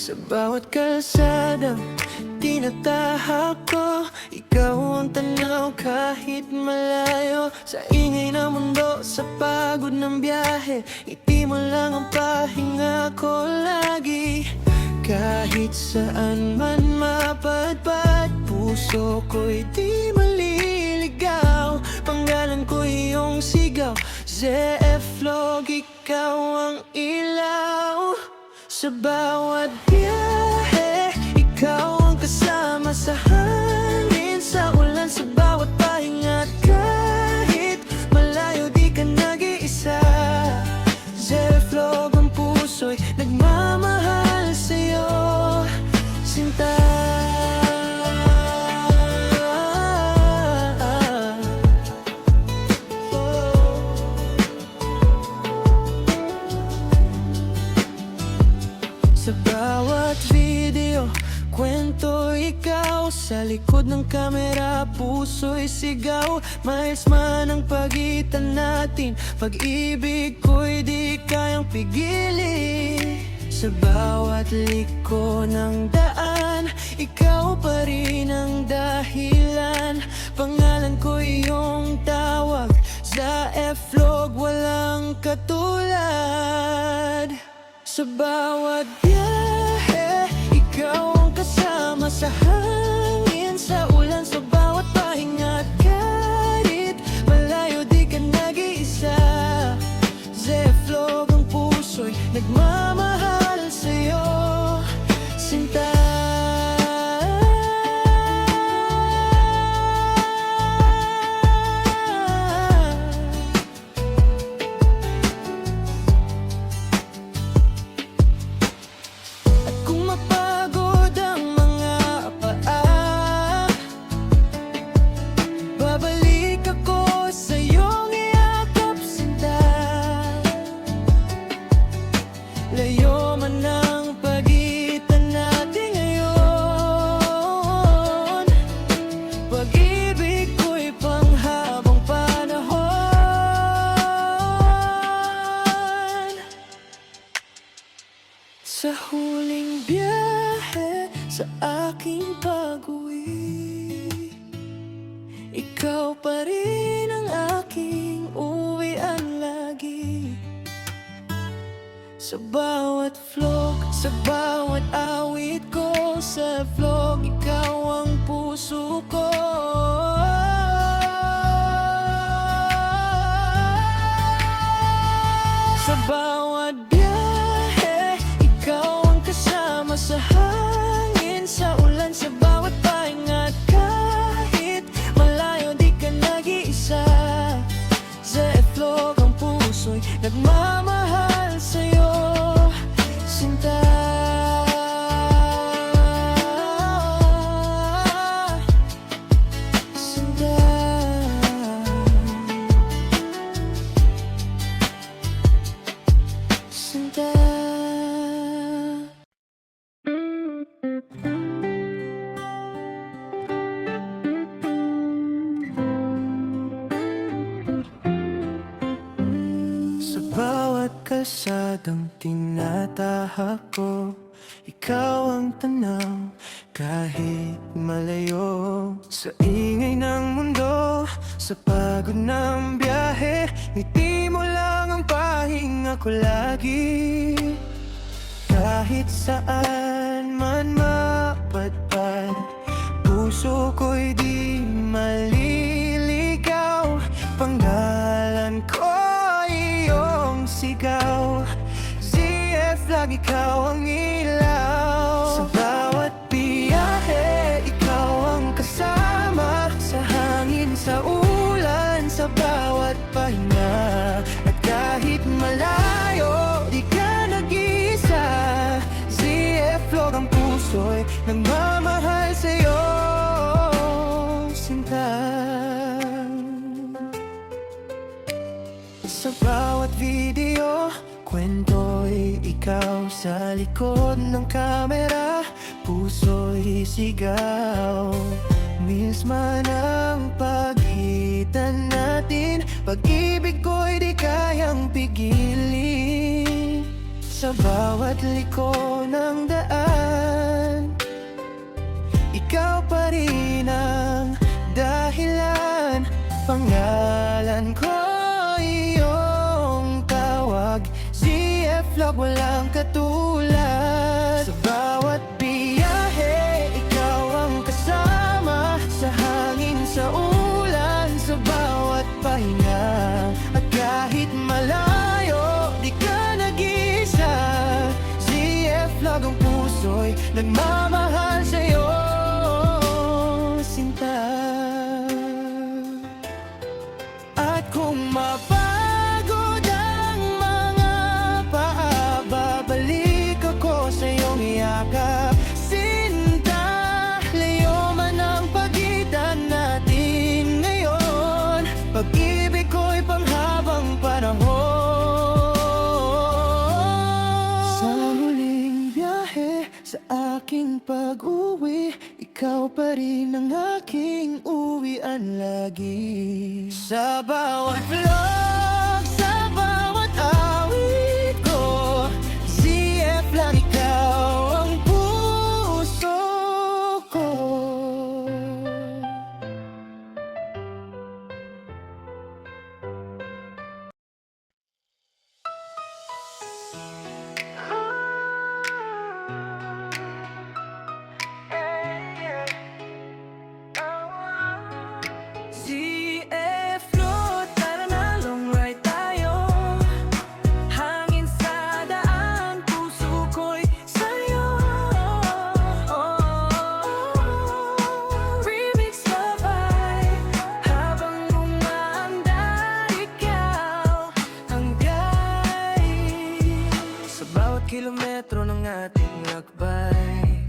Sa bawat kalsadang tinatahak ko, ikaw ang tanaw kahit malayo. Sa ingay ng mundo, sa pagod ng biyahe, ngiti mo lang ang pahinga ko lagi. Kahit saan man mapadpad, puso ko'y di maliligaw. Pangalan ko iyong sigaw, ZF-Log, ikaw ang ilaw. Sa bawat biyahe, ikaw ang kasama sa hangin, sa ulan, sa bawat pahinga. At kahit malayo, di ka nag-iisa. ZF-Log, ang puso'y nagmamahal sa'yo, sinta. Sa bawat video, kwento ikaw. Sa likod ng kamera, puso'y sigaw. Miles man ang pagitan natin, pag-ibig ko'y di kayang pigilin. Sa bawat liko ng daan, ikaw pa rin ang dahilan. Pangalan ko iyong tawag, ZF-Log, walang katulad. Sa bawat biyahe, ikaw ang kasama sa hangin, sa ulan, sa bawat pahinga. At kahit malayo, di ka nag-iisa. ZF-Log, ang puso'y nagmamahal sa'yo, sinta. Layo man ang pagitan natin ngayon, pag-ibig ko'y panghabang panahon. Sa huling biyahe, sa aking pag-uwi, ikaw pa rin ang aking uwian lagi. Sa bawat vlog, sa bawat awit ko, sa vlog, ikaw ang puso ko. Sa bawat biyahe, ikaw ang kasama sa hangin, sa ulan, sa bawat pahinga. At kahit malayo, di ka nag-iisa. ZF-Log, ang puso'y nagmamahal sa'yo, sinta. Sinta. Sinta. Sa bawat kalsadang tinatahak ko, ikaw ang tanaw kahit malayo. Sa ingay ng mundo, sa pagod ng biyahe, ngiti mo lang ang pahinga ko lagi. Kahit saan man mapadpad, puso ko'y di maliligaw. Pangalan ko iyong sigaw, ZF-Log, ikaw ang ilaw. Sa bawat biyahe, ikaw ang kasama sa hangin, sa ulan, sa bawat pahinga. At kahit malayo, di ka nag-iisa. ZF-Log, ang puso'y nagmamahal sa'yo, sinta. Sa bawat video, kwento'y ikaw. Sa likod ng kamera, puso'y sigaw. Miss man ang pagitan natin, pag-ibig ko'y di kayang pigilin. Sa bawat liko ng daan, katulad. Sa bawat biyahe, ikaw ang kasama. Sa hangin, sa ulan, sa bawat pahinga. At kahit malayo, di ka nag-iisa. ZF Vlog ang puso'y nagmamahal sa'yo, sinta. At kung mapagod ang mga paa, babalik ako sa iyong yakap, sinta. Layo man ang pagitan natin ngayon, pag-ibig ko'y panghabang panahon. Sa huling biyahe, sa aking pag-uwi, ikaw pa rin ang aking uwian lagi. Sa bawat vlog, sa bawat awit ko, ZF lang ikaw ang puso ko. ZF Float, tara na, long ride tayo. Hangin sa daan, puso ko'y sa'yo. Remix sabay, habang umaandar, ikaw ang guide. Sa bawat kilometro ng ating lakbay,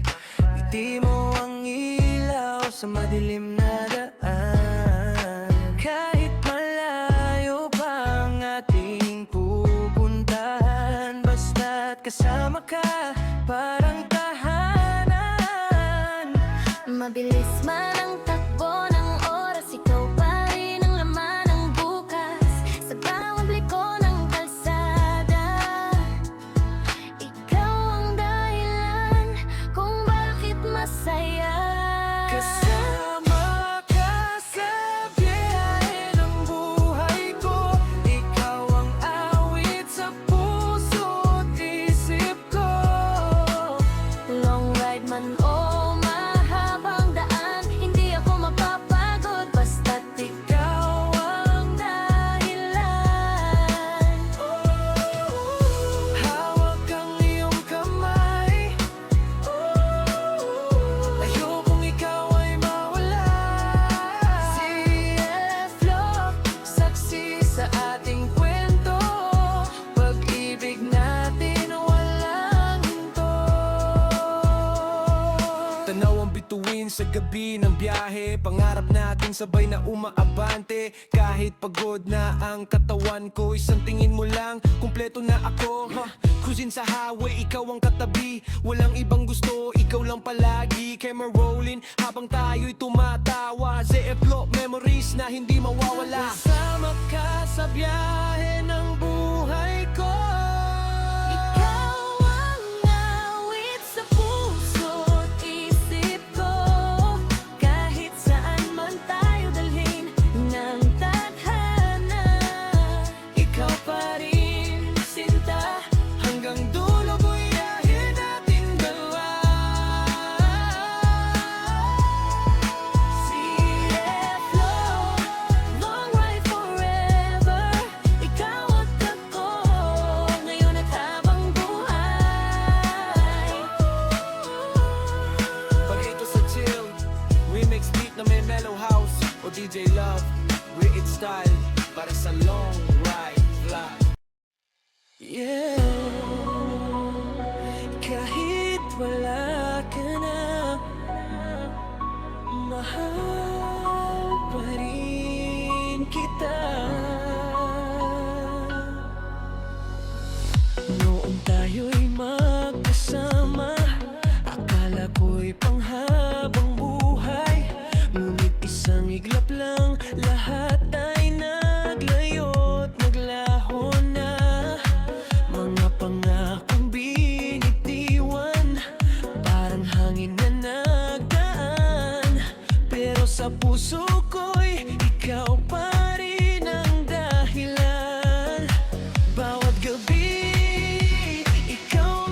ngiti mo ang ilaw sa madilim na daan. Kahit malayo pa ang ating pupuntahan, basta't kasama ka, parang tahanan. Mabilis man ang takbo ng oras, ikaw pa rin ang laman ng bukas. Sa bawat liko ng kalsada, ikaw ang dahilan kung bakit masaya. Kasama ka sa biyahe ng buhay ko, ikaw ang awit sa puso't isip ko. Long ride man o mahabang daan, hindi ako mapapagod basta't ikaw ang dahilan. Hawak ang iyong kamay, ayokong ikaw ay mawala. ZF Vlog, Saksi sa ating kwento, pag-ibig natin walang hinto. Tanaw ang bituin sa gabi ng biyahe, pangarap natin sabay na umaabante. Kahit pagod na ang katawan ko, isang tingin mo lang, kumpleto na ako. Cruising sa highway, ikaw ang katabi, walang ibang gusto, ikaw lang palagi. Camera rolling habang tayo'y tumatawa, ZF Vlog memories na hindi mawawala. Kasama ka sa biyahe ng buhay ko, ikaw ang awit sa puso't isip ko. Kahit saan man tayo dalhin ng tadhana, ikaw pa rin, sinta. Hanggang dulo buyahin natin dalawa. ZF Vlog, long ride forever. Ikaw at ako, ngayon at habang buhay. Pag ito sa chill, remix beat na may mellow house o DJ Love, Riot style para sa long ride vlog. Yeah, kahit wala ka na, mahal pa rin kita. Noong tayo'y magkasama, akala ko'y panghabang buhay. Ngunit isang iglap lang, lahat ay naglayo't naglaho na. Mga pangakong binitiwan, parang hangin na nagdaan. Pero sa puso ko'y ikaw pa rin ang dahilan. Bawat gabi, ikaw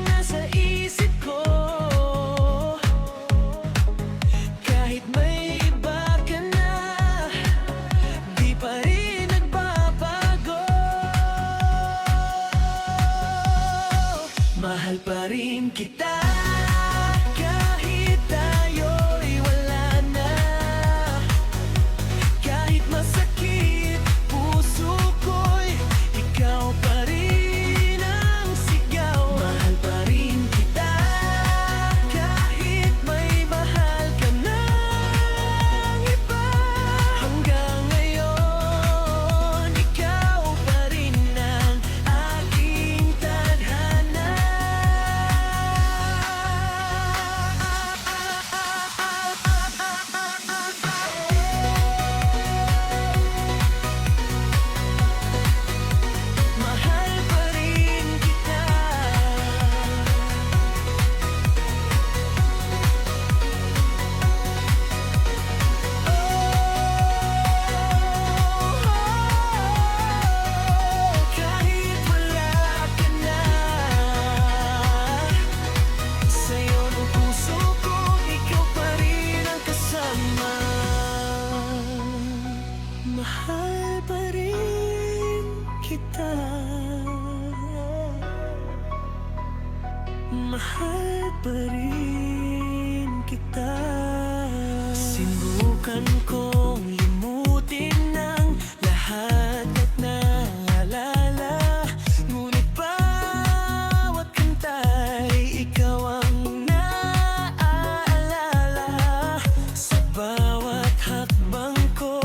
Sinubukan kong limutin ang lahat at naalala, ngunit bawat kanta'y ikaw ang naaalala. Sa bawat hakbang ko,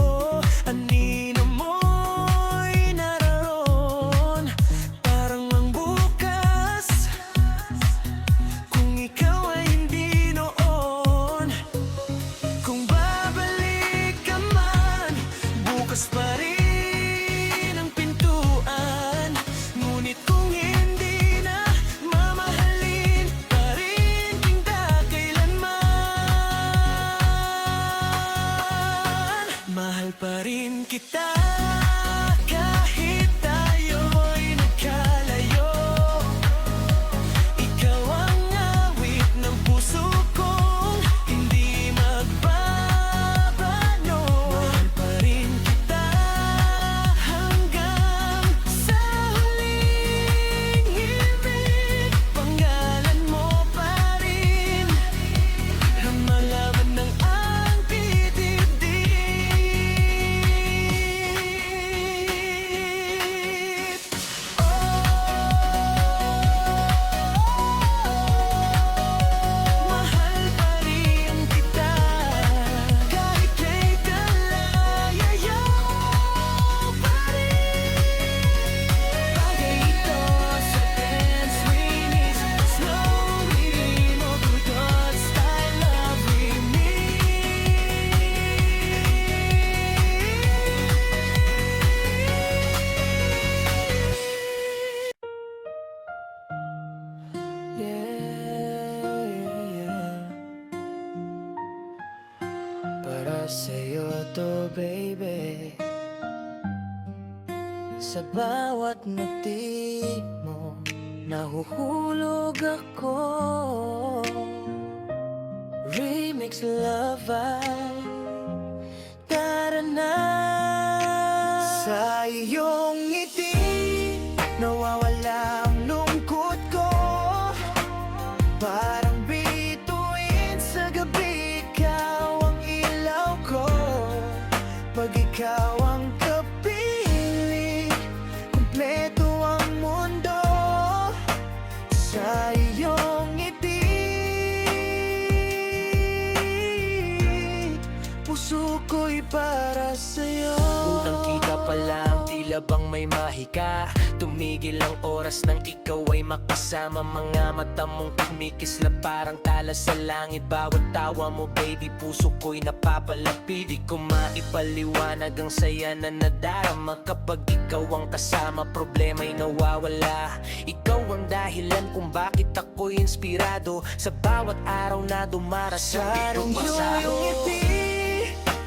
anino mo'y naroon, parang ang bukas, kung ikaw ay hindi noon. Kung babalik ka man, bukas pa rin ang pintuan. Ngunit kung hindi na, mamahalin pa rin kita kailanman. Mahal pa rin kita kahit tayo'y nagkalayo. Ikaw ang awit ng puso kong hindi magbabago. Mahal pa rin kita hanggang sa huling himig. Pangalan mo pa rin ang malaman ng ang dibdib. Mahal pa rin kita kahit kay kalayayo pa rin. Bagay ito sa dance remix, slowly mo good style love remix. Yeah. Para sa'yo to, baby. Sa bawat ngiti mo, nahuhulog ako. Remix love vibe, tara na. Sa iyong ngiti, nawawala ang lungkot ko. Parang bituin sa gabi, ikaw ang ilaw ko. Pag ikaw ang kapiling, kumpleto ang mundo. Sa iyong ngiti, puso ko'y para sa'yo. Unang kita pa lang, tila bang may mahika. Tumigil ang oras nang ikaw ay makasama. Mga mata mong kumikislap parang tala sa langit. Bawat tawa mo, baby, puso ko'y napapalapit. Di ko maipaliwanag ang saya na nadarama kapag ikaw ang kasama. Problema'y nawawala. Ikaw ang dahilan kung bakit ako'y inspirado sa bawat araw na dumarating. Sa iyong ngiti,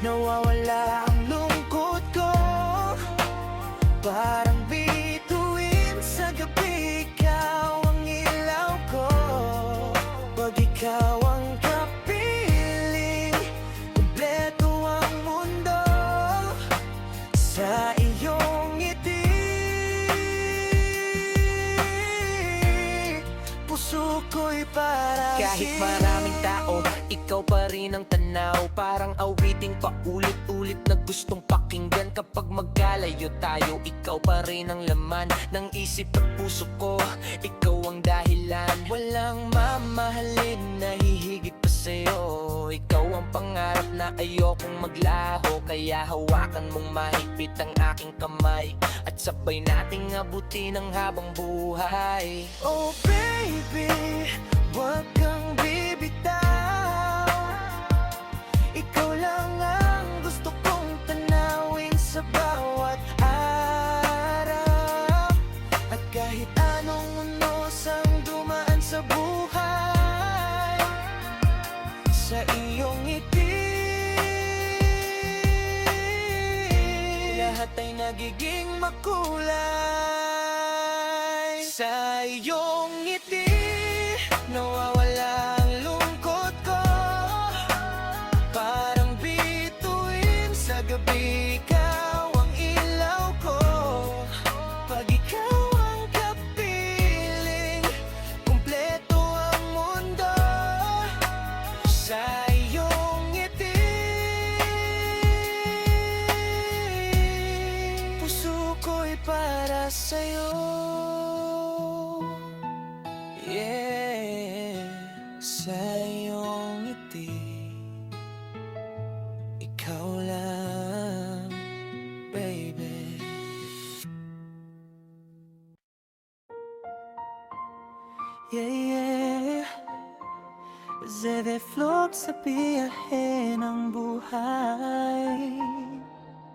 nawawala ang lungkot ko. Parang bituin sa gabi, ikaw ang ilaw ko. Pag ikaw ang kapiling, kumpleto ang mundo. Sa iyong ngiti, puso ko'y para Kahit maraming tao, ikaw pa rin ang tanaw. Parang awiting paulit-ulit na gustong pakinggan. Kapag magkalayo tayo, ikaw pa rin ang laman ng isip at puso ko. Ikaw ang dahilan, walang mamahalin na hihigit pa sa'yo. Ikaw ang pangarap na ayokong maglaho, kaya hawakan mong mahigpit ang aking kamay at sabay nating abutin ang habang buhay. Oh baby, huwag kang bibitaw. Ikaw lang ang gusto kong tanawin sa bawat araw. At kahit anong unos ang dumaan sa buhay, sa iyong ngiti, lahat ay nagiging makulay. Sa iyong ngiti, nawawala ang lungkot ko. Parang bituin sa gabi, ikaw ang ilaw ko. Pag ikaw ang kapiling, kumpleto ang mundo. Sa iyong ngiti, de vlog sa biyahe ng buhay.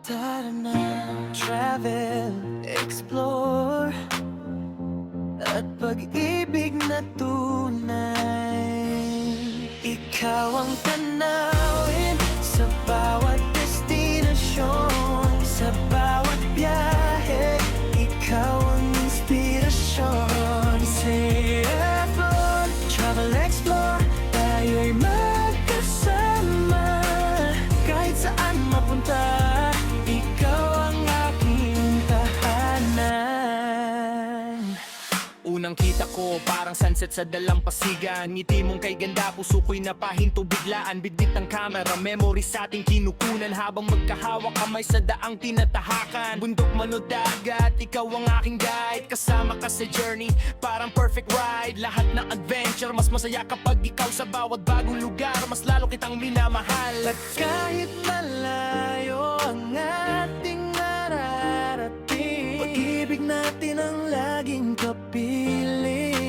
Tara na, travel, explore, at pag-ibig na tunay. Ikaw ang tanawin sa bawat destinasyon, sa bawat biyahe. Ikaw ang inspirasyon. Say effort, travel, explore, tayo'y magkasama. Kahit saan mapunta, ikaw ang aking tahanan. Unang kita ko, parang sunset sa dalampasigan. Ngiti mong kay ganda, puso ko'y napahinto biglaan. Bidbit ang camera, memories sa ating kinukunan. Habang magkahawak kamay sa daang tinatahakan. Bundok man o dagat, ikaw ang aking guide. Kasama ka sa journey, parang perfect ride. Lahat ng adventure, mas masaya kapag ikaw sa bawat bagong lugar. Mas lalo kitang minamahal. At kahit malayo ang ating mararating, pag-ibig natin ang laging kapiling.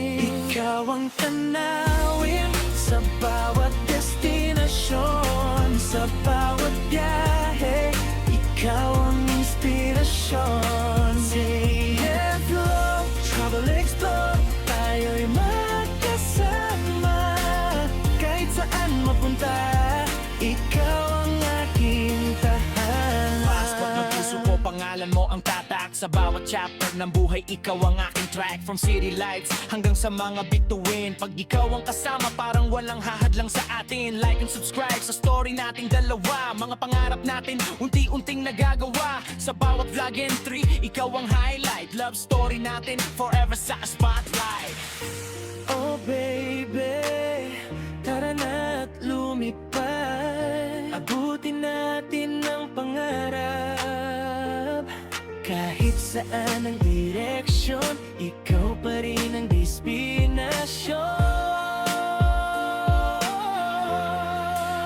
Ikaw ang tanawin sa bawat destinasyon, sa bawat biyahe. Ikaw ang inspirasyon. Say hello, travel, explore, tayo'y magkasama. Kahit saan mapunta, ikaw ang aking tahanan. Passport ng puso ko, pangalan mo ang tatak. Sa bawat chapter ng buhay, ikaw ang aking track. From city lights hanggang sa mga bituin. Pag ikaw ang kasama, parang walang hahadlang sa atin. Like and subscribe sa story nating dalawa. Mga pangarap natin, unti-unting nagagawa. Sa bawat vlog entry, ikaw ang highlight. Love story natin, forever sa spotlight. Oh baby, tara na't lumipad. Abutin natin ang pangarap. Kahit saan ang direksyon, ikaw pa rin ang destinasyon.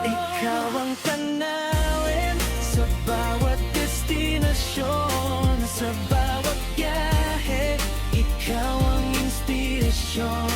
Ikaw ang tanawin sa bawat destinasyon, sa bawat biyahe. Ikaw ang inspirasyon.